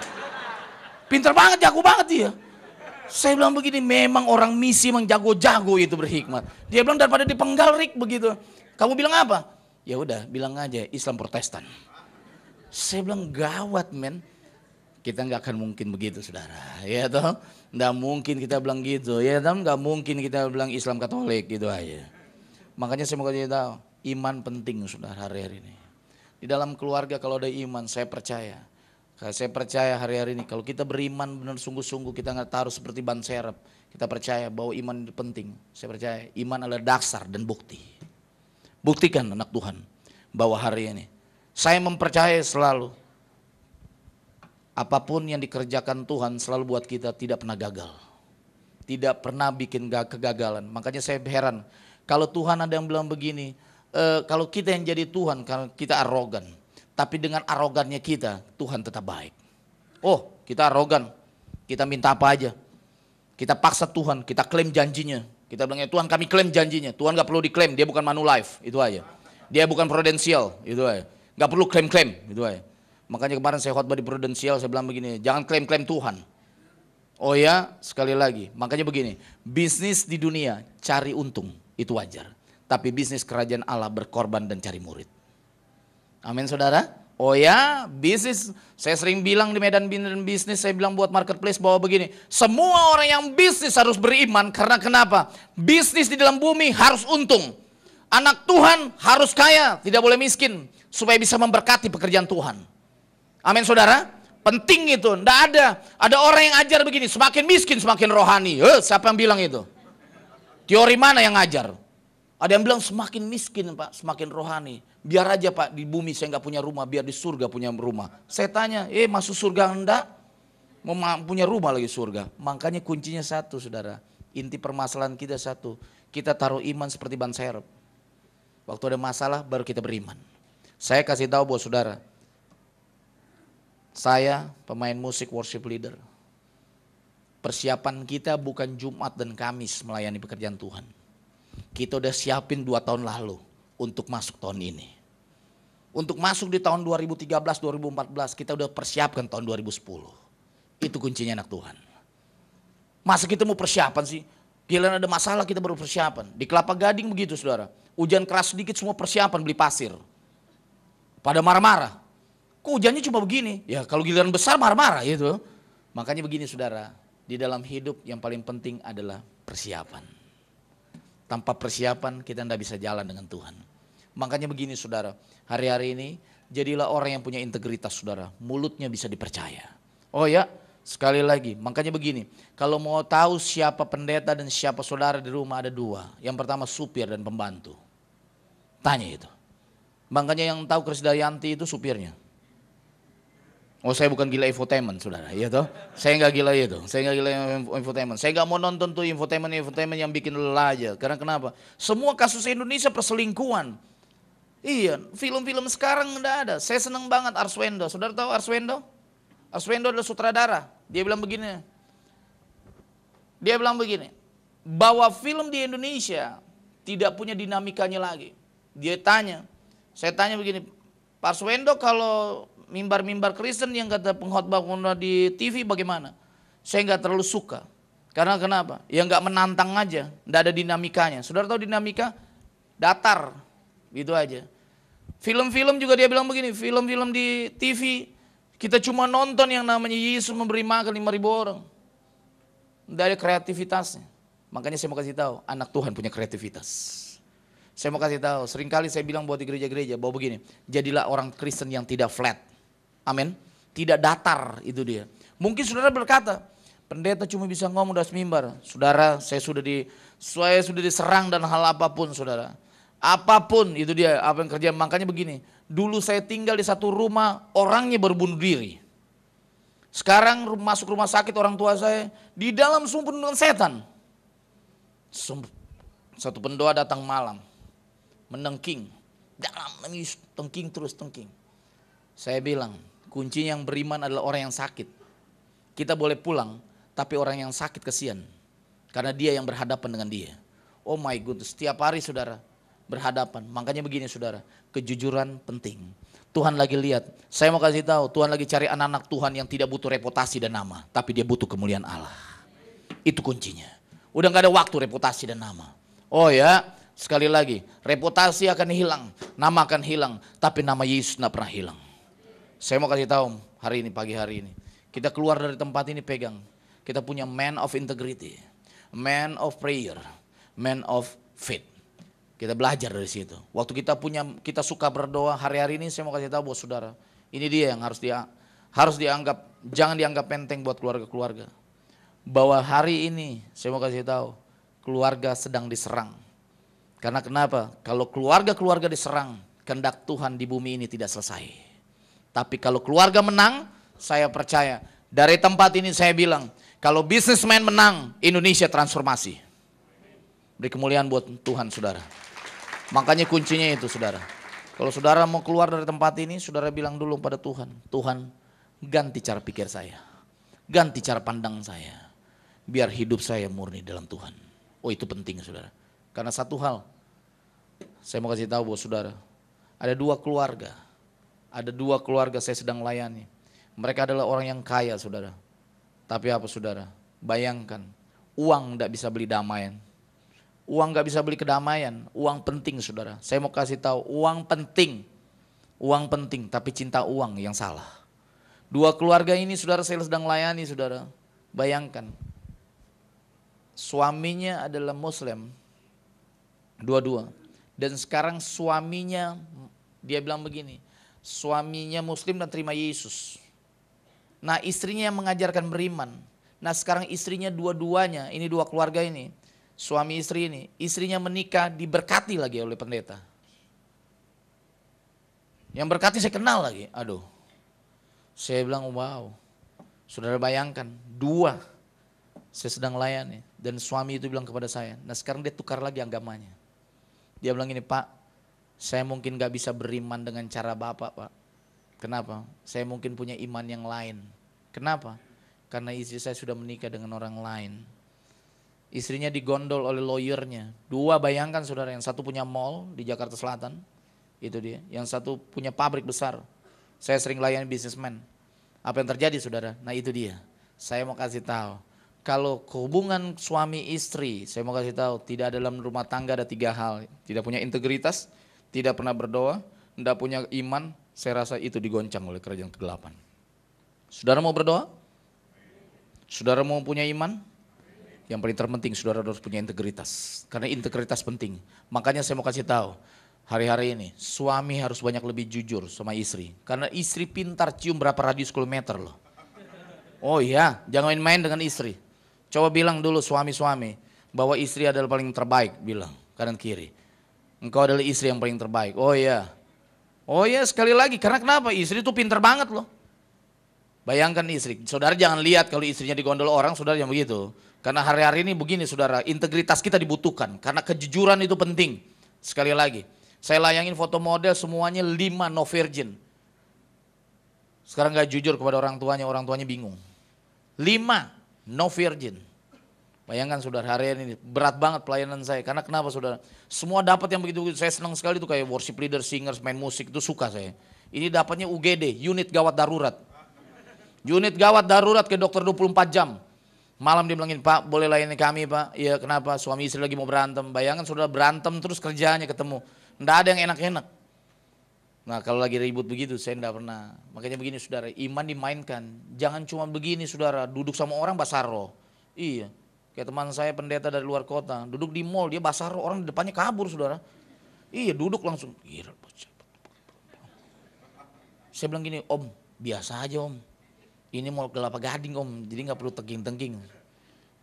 Pintar banget, jago banget dia. Saya bilang begini, memang orang misi memang jago-jago itu berhikmat. Dia bilang daripada dipenggal Rick begitu. Kamu bilang apa? Ya udah, bilang aja Islam Protestan. Saya bilang gawat men. Kita nggak akan mungkin begitu saudara. Ya toh, nggak mungkin kita bilang gitu. Ya toh, nggak mungkin kita bilang Islam Katolik gitu aja. Makanya saya mau kasih tahu, iman penting saudara hari-hari ini. Di dalam keluarga kalau ada iman, saya percaya hari-hari ini kalau kita beriman benar sungguh-sungguh, kita nggak taruh seperti ban serep. Kita percaya bahwa iman itu penting. Saya percaya iman adalah dasar dan bukti. Buktikan anak Tuhan bahwa hari ini saya mempercayai selalu apapun yang dikerjakan Tuhan selalu buat kita tidak pernah gagal. Tidak pernah bikin kegagalan. Makanya saya heran kalau Tuhan ada yang bilang begini, kalau kita yang jadi Tuhan karena kita arogan. Tapi dengan arogannya kita, Tuhan tetap baik. Oh, kita arogan, kita minta apa aja. Kita paksa Tuhan, kita klaim janjinya. Kita bilang, ya Tuhan kami klaim janjinya. Tuhan gak perlu diklaim, dia bukan Manulife, itu aja. Dia bukan Prudensial, itu aja. Gak perlu klaim-klaim, itu aja. Makanya kemarin saya khotbah di Prudensial, saya bilang begini, jangan klaim-klaim Tuhan. Oh ya, sekali lagi, makanya begini, bisnis di dunia cari untung, itu wajar. Tapi bisnis kerajaan Allah berkorban dan cari murid. Amin saudara. Oh ya, bisnis, saya sering bilang di medan bisnis, saya bilang buat marketplace bahwa begini, semua orang yang bisnis harus beriman, karena kenapa? Bisnis di dalam bumi harus untung. Anak Tuhan harus kaya, tidak boleh miskin, supaya bisa memberkati pekerjaan Tuhan. Amin saudara. Penting itu, enggak ada orang yang ajar begini, semakin miskin semakin rohani. Siapa yang bilang itu? Teori mana yang ngajar? Ada yang bilang semakin miskin Pak, semakin rohani. Biar aja Pak di bumi saya nggak punya rumah, biar di surga punya rumah. Saya tanya, masuk surga enggak? Mau punya rumah lagi surga. Makanya kuncinya satu saudara, inti permasalahan kita satu. Kita taruh iman seperti ban serep. Waktu ada masalah baru kita beriman. Saya kasih tahu buat saudara, saya pemain musik worship leader. Persiapan kita bukan Jumat dan Kamis melayani pekerjaan Tuhan. Kita udah siapin 2 tahun lalu untuk masuk tahun ini. Untuk masuk di tahun 2013, 2014 kita udah persiapkan tahun 2010. Itu kuncinya anak Tuhan. Masa kita mau persiapan sih? Gila ada masalah kita baru persiapan. Di Kelapa Gading begitu saudara. Hujan keras sedikit semua persiapan beli pasir. Pada marah-marah. Kok hujannya cuma begini? Ya kalau giliran besar marah-marah gitu. Makanya begini saudara. Di dalam hidup yang paling penting adalah persiapan. Tanpa persiapan kita tidak bisa jalan dengan Tuhan. Makanya begini saudara, hari-hari ini jadilah orang yang punya integritas saudara. Mulutnya bisa dipercaya. Oh ya, Sekali lagi, makanya begini, kalau mau tahu siapa pendeta dan siapa saudara di rumah ada dua. Yang pertama supir dan pembantu. Tanya itu. Makanya yang tahu Krisdayanti itu supirnya. Oh saya bukan gila infotainment saudara, iya toh? Saya nggak gila itu, saya nggak gila infotainment. Saya nggak mau nonton tuh infotainment yang bikin lelah aja. Karena kenapa? Semua kasus Indonesia perselingkuhan. Iya, film-film sekarang udah ada. Saya seneng banget Arswendo. Saudara tahu Arswendo? Arswendo adalah sutradara. Dia bilang begini, bahwa film di Indonesia tidak punya dinamikanya lagi. Saya tanya begini, Pak Arswendo kalau mimbar-mimbar Kristen yang kata pengkhotbah di TV bagaimana? Saya nggak terlalu suka. Karena kenapa? Ya nggak menantang aja, nggak ada dinamikanya. Saudara tahu dinamika? Datar, gitu aja. Film-film juga dia bilang begini, film-film di TV kita cuma nonton yang namanya Yesus memberi makan 5.000 orang. Tidak ada kreativitasnya. Makanya saya mau kasih tahu, anak Tuhan punya kreativitas. Saya mau kasih tahu, seringkali saya bilang buat di gereja-gereja bahwa begini, jadilah orang Kristen yang tidak flat. Amin. Tidak datar itu dia. Mungkin saudara berkata, pendeta cuma bisa ngomong di atas mimbar. Saudara, saya sudah diserang dan hal apapun saudara. Apapun itu dia, apa yang kerja. Makanya begini, dulu saya tinggal di satu rumah, orangnya baru bunuh diri. Sekarang masuk rumah sakit orang tua saya, di dalam sumpah dengan setan. Satu pendoa datang malam, menengking, dalam tengking terus tengking. Saya bilang, kunci yang beriman adalah orang yang sakit. Kita boleh pulang, tapi orang yang sakit kesian. Karena dia yang berhadapan dengan dia. Oh my goodness, setiap hari saudara berhadapan. Makanya begini saudara, kejujuran penting. Tuhan lagi lihat, saya mau kasih tahu, Tuhan lagi cari anak-anak Tuhan yang tidak butuh reputasi dan nama. Tapi dia butuh kemuliaan Allah. Itu kuncinya. Udah gak ada waktu reputasi dan nama. Oh ya, sekali lagi, reputasi akan hilang, nama akan hilang. Tapi nama Yesus gak pernah hilang. Saya mau kasih tahu hari ini, pagi hari ini. Kita keluar dari tempat ini pegang. Kita punya man of integrity, man of prayer, man of faith. Kita belajar dari situ. Waktu kita suka berdoa hari-hari ini, saya mau kasih tahu buat saudara. Ini dia yang harus dianggap, jangan dianggap enteng buat keluarga-keluarga. Bahwa hari ini saya mau kasih tahu, keluarga sedang diserang. Karena kenapa? Kalau keluarga-keluarga diserang, kehendak Tuhan di bumi ini tidak selesai. Tapi kalau keluarga menang, saya percaya dari tempat ini saya bilang, kalau businessman menang, Indonesia transformasi. Beri kemuliaan buat Tuhan saudara. Makanya kuncinya itu saudara. Kalau saudara mau keluar dari tempat ini, saudara bilang dulu pada Tuhan, Tuhan ganti cara pikir saya, ganti cara pandang saya, biar hidup saya murni dalam Tuhan. Oh itu penting saudara. Karena satu hal, saya mau kasih tahu buat saudara, ada dua keluarga saya sedang layani. Mereka adalah orang yang kaya saudara. Tapi apa saudara, bayangkan uang tidak bisa beli damaian. Uang gak bisa beli kedamaian, uang penting saudara. Saya mau kasih tahu, uang penting, tapi cinta uang yang salah. Dua keluarga ini saudara saya sedang layani saudara. Bayangkan, suaminya adalah Muslim, dua-dua. Dan sekarang suaminya, dia bilang begini, suaminya Muslim dan terima Yesus. Nah istrinya yang mengajarkan beriman. Nah sekarang istrinya dua-duanya, ini dua keluarga ini. Suami istri ini, istrinya menikah diberkati lagi oleh pendeta. Yang berkati saya kenal lagi, aduh. Saya bilang wow, saudara bayangkan dua saya sedang layani. Dan suami itu bilang kepada saya, nah sekarang dia tukar lagi agamanya. Dia bilang ini Pak, saya mungkin gak bisa beriman dengan cara Bapak Pak. Kenapa? Saya mungkin punya iman yang lain. Kenapa? Karena istri saya sudah menikah dengan orang lain. Istrinya digondol oleh lawyernya. Dua bayangkan saudara, yang satu punya mall di Jakarta Selatan, itu dia. Yang satu punya pabrik besar. Saya sering layani bisnismen. Apa yang terjadi saudara? Nah itu dia. Saya mau kasih tahu. Kalau hubungan suami istri, saya mau kasih tahu, tidak dalam rumah tangga ada tiga hal. Tidak punya integritas, tidak pernah berdoa, tidak punya iman. Saya rasa itu digoncang oleh kerajaan kegelapan. Saudara mau berdoa? Saudara mau punya iman? Yang paling terpenting saudara harus punya integritas. Karena integritas penting. Makanya saya mau kasih tahu, hari-hari ini suami harus banyak lebih jujur sama istri. Karena istri pintar cium berapa radius kilometer loh. Oh iya, jangan main-main dengan istri. Coba bilang dulu suami-suami bahwa istri adalah paling terbaik, bilang kanan kiri. Engkau adalah istri yang paling terbaik. Oh iya. Oh iya, sekali lagi, karena kenapa? Istri itu pinter banget loh. Bayangkan istri, saudara jangan lihat kalau istrinya digondol orang, saudara yang begitu. Karena hari-hari ini begini saudara, integritas kita dibutuhkan. Karena kejujuran itu penting. Sekali lagi, saya layangin foto model semuanya 5 no virgin. Sekarang gak jujur kepada orang tuanya bingung. 5 no virgin. Bayangkan saudara, hari ini berat banget pelayanan saya. Karena kenapa saudara? Semua dapat yang begitu, saya senang sekali tuh kayak worship leader, singers, main musik, itu suka saya. Ini dapatnya UGD, unit gawat darurat. Unit gawat darurat ke dokter 24 jam. Malam dia bilangin, Pak boleh layani kami Pak. Iya kenapa? Suami istri lagi mau berantem. Bayangkan saudara berantem terus kerjanya ketemu. Nggak ada yang enak-enak. Nah kalau lagi ribut begitu saya enggak pernah. Makanya begini saudara, iman dimainkan. Jangan cuma begini saudara, duduk sama orang basaro. Iya, kayak teman saya pendeta dari luar kota, duduk di mall dia basaro, orang di depannya kabur saudara. Iya duduk langsung. Saya bilang gini, Om biasa aja Om. Ini mau Kelapa Gading Om, jadi nggak perlu tengking-tengking.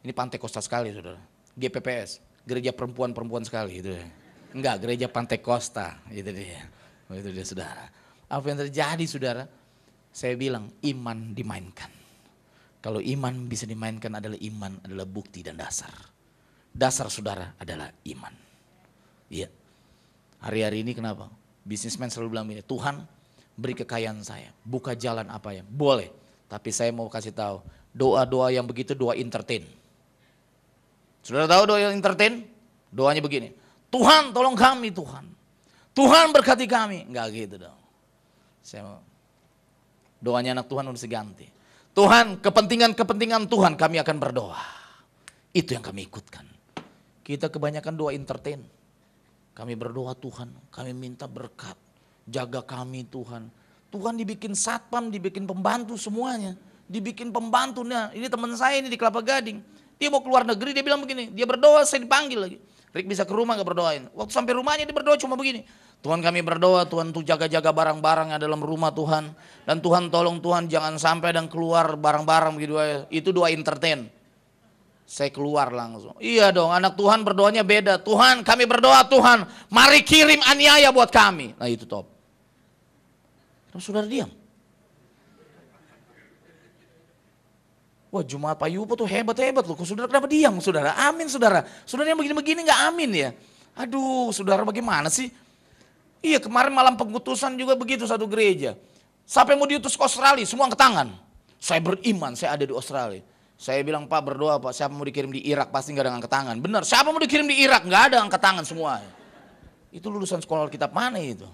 Ini Pantai Kosta sekali saudara. GPPS, gereja perempuan-perempuan sekali itu ya. Enggak, gereja Pantai Kosta, itu dia. Itu dia saudara. Apa yang terjadi saudara? Saya bilang iman dimainkan. Kalau iman bisa dimainkan adalah iman adalah bukti dan dasar. Dasar saudara adalah iman. Iya. Hari-hari ini kenapa? Bisnismen selalu bilang ini, Tuhan beri kekayaan saya, buka jalan apa ya? Boleh. Tapi saya mau kasih tahu, doa-doa yang begitu doa entertain. Saudara tahu doa yang entertain? Doanya begini, Tuhan tolong kami Tuhan. Tuhan berkati kami. Enggak gitu dong. Saya mau, doanya anak Tuhan harus diganti. Tuhan, kepentingan Tuhan kami akan berdoa. Itu yang kami ikutkan. Kita kebanyakan doa entertain. Kami berdoa Tuhan, kami minta berkat. Jaga kami Tuhan. Tuhan dibikin satpam, dibikin pembantu semuanya. Dibikin pembantu. Nah, ini teman saya ini di Kelapa Gading. Dia mau keluar negeri, dia bilang begini. Dia berdoa, saya dipanggil lagi. Rick bisa ke rumah gak berdoain. Waktu sampai rumahnya dia berdoa cuma begini. Tuhan kami berdoa, Tuhan tuh jaga-jaga barang-barang yang dalam rumah Tuhan. Dan Tuhan tolong Tuhan jangan sampai dan keluar barang-barang begitu aja. Itu doa entertain. Saya keluar langsung. Iya dong, anak Tuhan berdoanya beda. Tuhan kami berdoa Tuhan, mari kirim aniaya buat kami. Nah itu top. Terus saudara diam. Wah Jumat Pak Yupo tuh hebat-hebat loh. Saudara kenapa diam saudara? Amin saudara. Saudara yang begini-begini gak amin ya? Aduh saudara bagaimana sih? Iya kemarin malam pengutusan juga begitu satu gereja. Siapa yang mau diutus ke Australia? Semua angkat tangan. Saya beriman, saya ada di Australia. Saya bilang Pak berdoa Pak, siapa mau dikirim di Irak pasti gak ada angkat tangan. Benar, siapa mau dikirim di Irak? Gak ada angkat tangan semua. Itu lulusan sekolah Alkitab mana itu?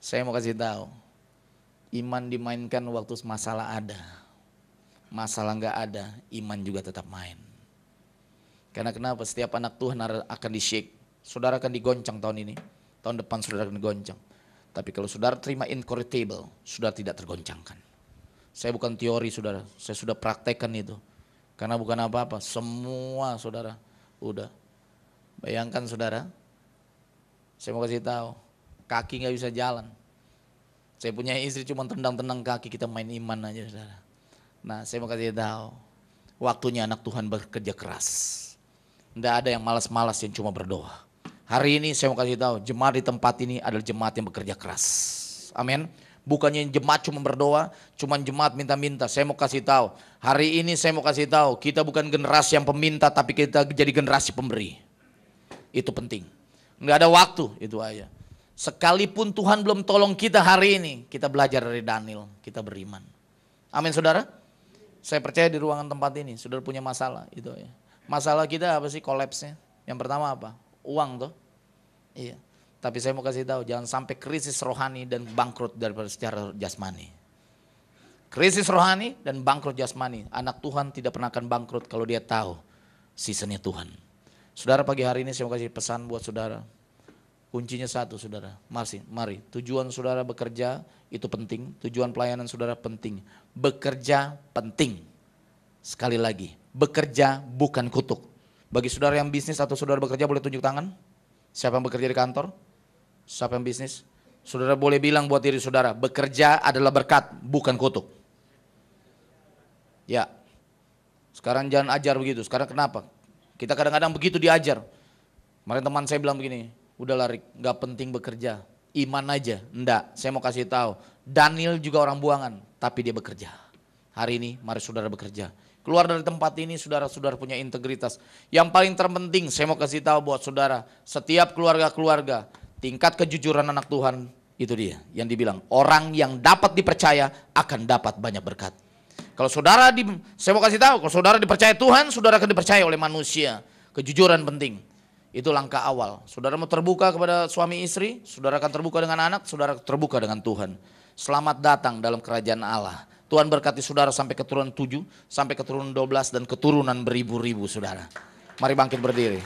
Saya mau kasih tahu, iman dimainkan waktu masalah ada. Masalah nggak ada, iman juga tetap main. Karena kenapa? Setiap anak Tuhan akan di-shake. Saudara akan digoncang tahun ini. Tahun depan saudara akan digoncang. Tapi kalau saudara terima incorruptible, saudara tidak tergoncangkan. Saya bukan teori saudara, saya sudah praktekkan itu. Karena bukan apa-apa, semua saudara udah. Bayangkan saudara, saya mau kasih tahu. Kaki nggak bisa jalan. Saya punya istri cuma tendang-tendang kaki, kita main iman aja saudara. Nah saya mau kasih tahu, waktunya anak Tuhan bekerja keras. Nggak ada yang malas-malas yang cuma berdoa. Hari ini saya mau kasih tahu, jemaat di tempat ini adalah jemaat yang bekerja keras. Amin. Bukannya jemaat cuma berdoa, cuma jemaat minta-minta. Saya mau kasih tahu, hari ini saya mau kasih tahu, kita bukan generasi yang peminta, tapi kita jadi generasi pemberi. Itu penting. Nggak ada waktu, itu aja. Sekalipun Tuhan belum tolong kita hari ini, kita belajar dari Daniel, kita beriman. Amin saudara. Saya percaya di ruangan tempat ini, saudara punya masalah, itu ya. Masalah kita apa sih kolapsnya? Yang pertama apa? Uang tuh. Iya. Tapi saya mau kasih tahu, jangan sampai krisis rohani dan bangkrut daripada secara jasmani. Krisis rohani dan bangkrut jasmani. Anak Tuhan tidak pernah akan bangkrut kalau dia tahu seasonnya Tuhan. Saudara pagi hari ini saya mau kasih pesan buat saudara. Kuncinya satu saudara, mari tujuan saudara bekerja itu penting, tujuan pelayanan saudara penting. Bekerja penting, sekali lagi, bekerja bukan kutuk. Bagi saudara yang bisnis atau saudara bekerja boleh tunjuk tangan. Siapa yang bekerja di kantor? Siapa yang bisnis? Saudara boleh bilang buat diri saudara, bekerja adalah berkat bukan kutuk. Ya, sekarang jangan ajar begitu. Sekarang kenapa? Kita kadang-kadang begitu diajar. Kemarin teman saya bilang begini, udah Rick, gak penting bekerja, iman aja. Enggak, saya mau kasih tahu. Daniel juga orang buangan, tapi dia bekerja. Hari ini mari saudara bekerja. Keluar dari tempat ini saudara-saudara punya integritas. Yang paling terpenting saya mau kasih tahu buat saudara, setiap keluarga-keluarga, tingkat kejujuran anak Tuhan itu dia yang dibilang orang yang dapat dipercaya akan dapat banyak berkat. Kalau saudara saya mau kasih tahu, kalau saudara dipercaya Tuhan, saudara akan dipercaya oleh manusia. Kejujuran penting. Itu langkah awal. Saudara mau terbuka kepada suami istri, saudara akan terbuka dengan anak, saudara terbuka dengan Tuhan. Selamat datang dalam kerajaan Allah. Tuhan berkati saudara sampai keturunan 7, sampai keturunan 12 dan keturunan beribu-ribu saudara. Mari bangkit berdiri.